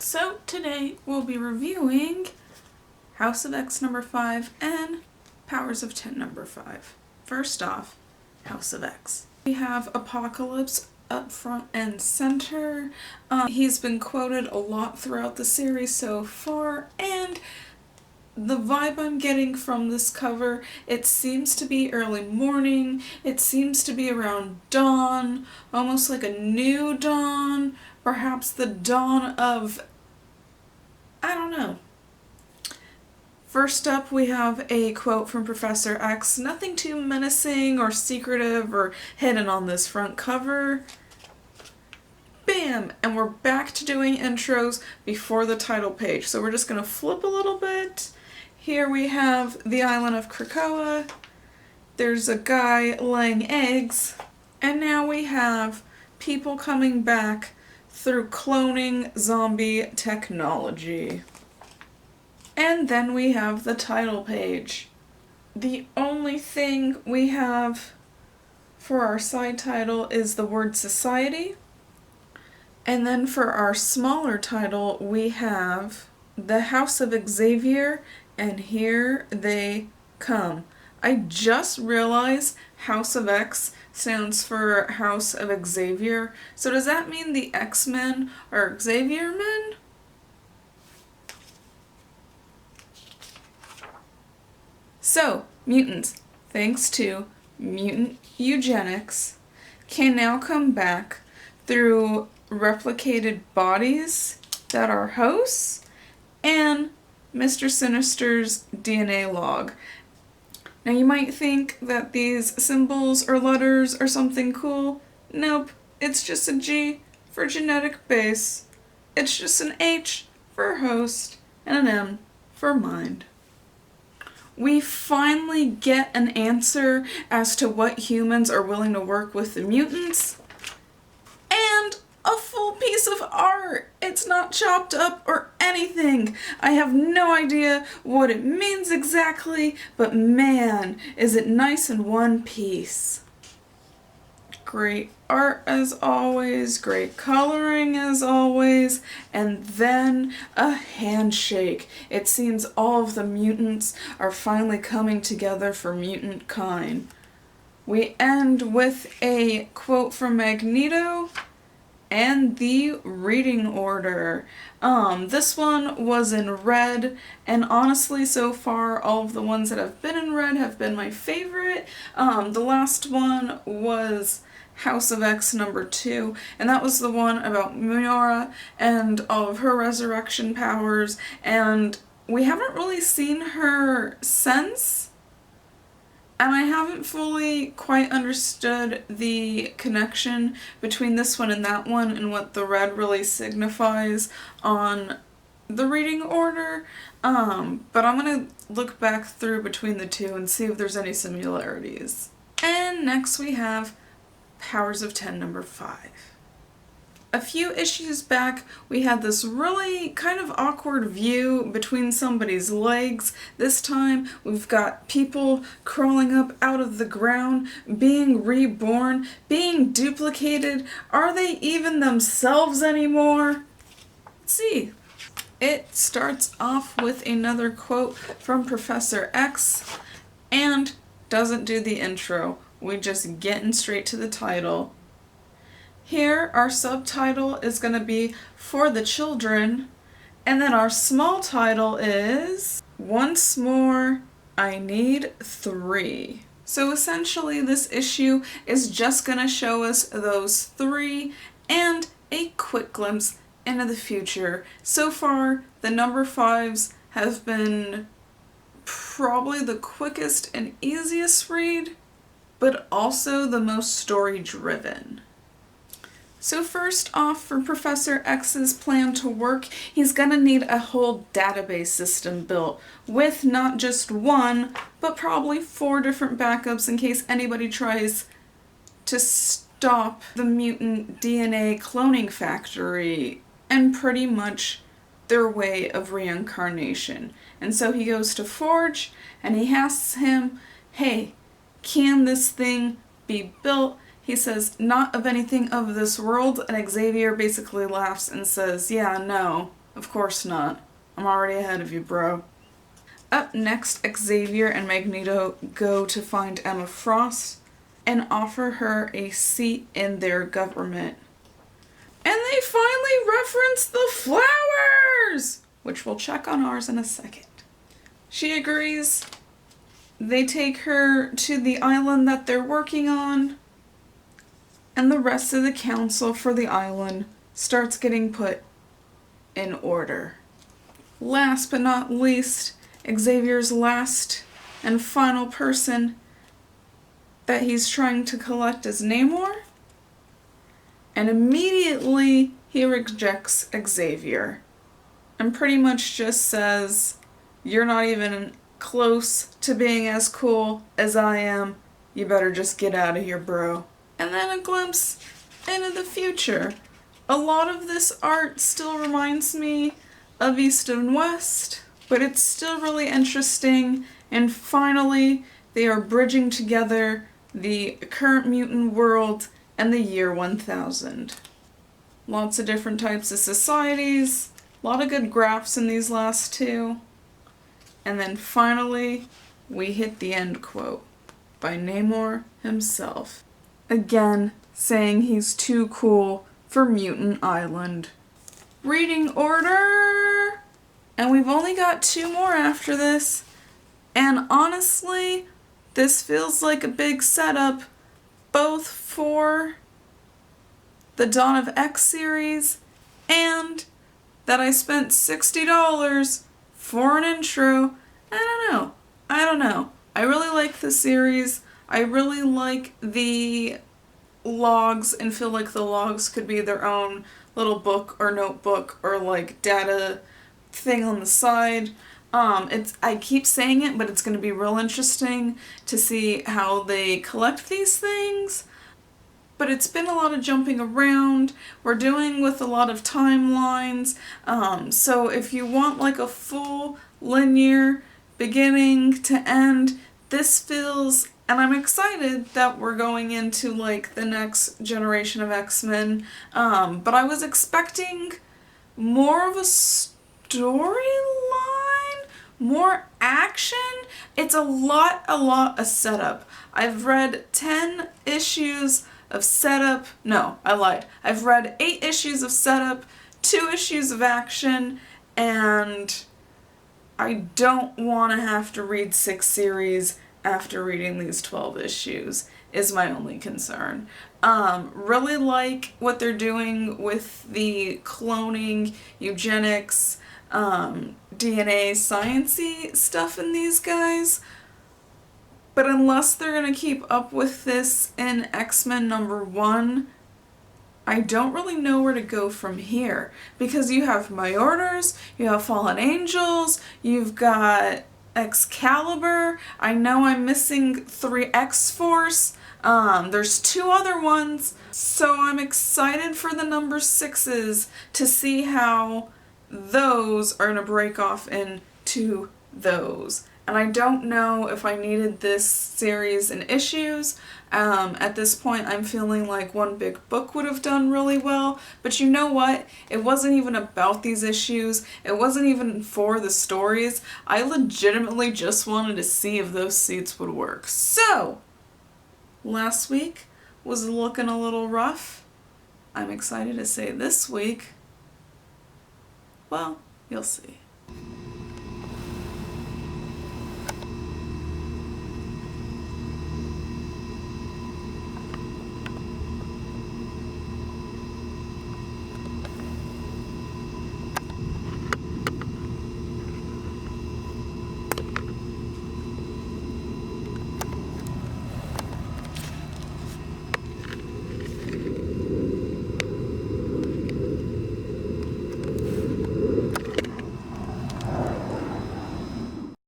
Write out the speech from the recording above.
So today we'll be reviewing House of X number 5 and Powers of 10 number 5. First off, House of X. We have Apocalypse up front and center. He's been quoted a lot throughout the series so far, and the vibe I'm getting from this cover, it seems to be early morning, it seems to be around dawn, almost like a new dawn, perhaps the dawn of, I don't know. First up, we have a quote from Professor X, nothing too menacing or secretive or hidden on this front cover. Bam! And we're back to doing intros before the title page. So we're just going to flip a little bit. Here we have the island of Krakoa. There's a guy laying eggs. And now we have people coming back through cloning zombie technology. And then we have the title page. The only thing we have for our side title is the word society. And then for our smaller title, we have the House of Xavier, and here they come. I just realized House of X stands for House of Xavier. So does that mean the X-Men are Xavier men? So, mutants, thanks to mutant eugenics, can now come back through replicated bodies that are hosts and Mr. Sinister's DNA log. Now you might think that these symbols or letters are something cool. Nope, it's just a G for genetic base. It's just an H for host and an M for mind. We finally get an answer as to what humans are willing to work with the mutants. And a full piece of art! It's not chopped up or anything. I have no idea what it means exactly, but man, is it nice in one piece. Great art as always, great coloring as always, and then a handshake. It seems all of the mutants are finally coming together for mutant kind. We end with a quote from Magneto and the reading order. This one was in red, and honestly so far all of the ones that have been in red have been my favorite. The last one was House of X number 2, and that was the one about Miora and all of her resurrection powers, and we haven't really seen her since, and I haven't fully quite understood the connection between this one and that one and what the red really signifies on the reading order, but I'm going to look back through between the two and see if there's any similarities. And next we have Powers of 10 number 5. A few issues back, we had this really kind of awkward view between somebody's legs. This time, we've got people crawling up out of the ground, being reborn, being duplicated. Are they even themselves anymore? Let's see. It starts off with another quote from Professor X and doesn't do the intro. We just getting straight to the title. Here, our subtitle is going to be For the Children, and then our small title is Once More, I Need 3. So essentially, this issue is just going to show us those 3 and a quick glimpse into the future. So far, the number 5s have been probably the quickest and easiest read, but also the most story-driven. So first off, for Professor X's plan to work, he's gonna need a whole database system built with not just one, but probably 4 different backups in case anybody tries to stop the mutant DNA cloning factory and pretty much their way of reincarnation. And so he goes to Forge and he asks him, hey, can this thing be built? He says, not of anything of this world, and Xavier basically laughs and says, yeah, no, Of course not. I'm already ahead of you, bro. Up next, Xavier and Magneto go to find Emma Frost and offer her a seat in their government. And they finally reference the flowers! Which we'll check on ours in a second. She agrees. They take her to the island that they're working on. And the rest of the council for the island starts getting put in order. Last but not least, Xavier's last and final person that he's trying to collect is Namor. And immediately he rejects Xavier and pretty much just says, "You're not even close to being as cool as I am. You better just get out of here, bro." And then a glimpse into the future. A lot of this art still reminds me of East and West, but it's still really interesting. And finally, they are bridging together the current mutant world and the year 1000. Lots of different types of societies, a lot of good graphs in these last two. And then finally, we hit the end quote by Namor himself. Again, saying he's too cool for Mutant Island. Reading order! And we've only got 2 more after this. And honestly, this feels like a big setup, both for the Dawn of X series and that I spent $60 for an intro. I don't know. I really like the series. I really like the logs and feel like the logs could be their own little book or notebook or like data thing on the side. I keep saying it, but it's going to be real interesting to see how they collect these things. But it's been a lot of jumping around. We're doing with a lot of timelines. So if you want like a full linear beginning to end, this feels, and I'm excited that we're going into like the next generation of X-Men. But I was expecting more of a storyline, more action. It's a lot of setup. I've read 10 issues of setup. No, I lied. I've read 8 issues of setup, 2 issues of action, and I don't want to have to read 6 series after reading these 12 issues, is my only concern. Really like what they're doing with the cloning, eugenics, DNA science-y stuff in these guys. But unless they're going to keep up with this in X-Men #1, I don't really know where to go from here. Because you have My Orders, you have Fallen Angels, you've got Excalibur, I know I'm missing 3 X-Force, there's 2 other ones, so I'm excited for the number 6s to see how those are going to break off into those. And I don't know if I needed this series in issues. At this point, I'm feeling like one big book would have done really well. But you know what? It wasn't even about these issues. It wasn't even for the stories. I legitimately just wanted to see if those seats would work. So, last week was looking a little rough. I'm excited to say this week, well, you'll see.